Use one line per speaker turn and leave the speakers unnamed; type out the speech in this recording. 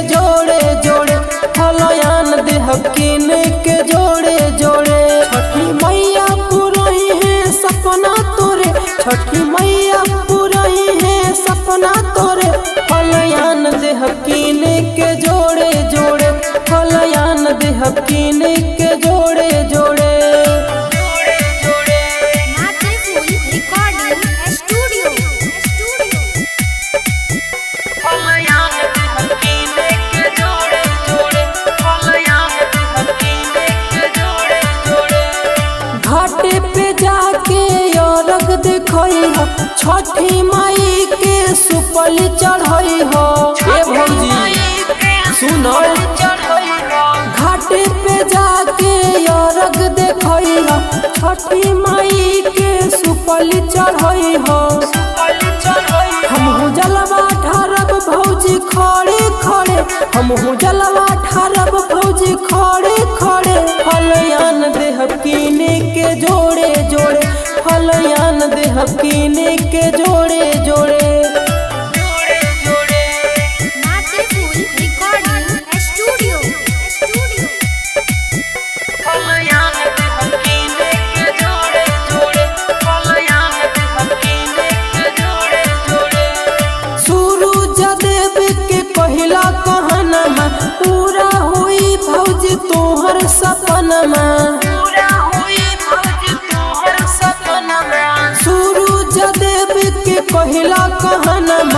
जोड़े जोड़े फलयान देहब कीन के जोड़े जोड़े। छठी मैया पुरई है सपना तोरे, छठी मैया पुरई है सपना तोरे फलयान देहब कीन के जोड़े जोड़े फलयान देहब कीन के जोड़े जोड़े। घाटे पे जाके अरग देखई हो, छठी माई के सुपल चढ़ई हो। ए भौजी सुनो, घाटे पे जाके अरग देखई हो, छठी माई के सुपल चढ़ई हो। हमहू जलवा ठारब भौजी खड़े खड़े, हमहू जलवा ठारब भौजी खड़े खड़े फलयान देहब कीन के जोड़े जोड़े फलयान देहब कीन के जोड़े जोड़े। पहिला कहनमा पूरा हुई भौजी तोहर सपनमा, सूरज देव के पहिला कहनमा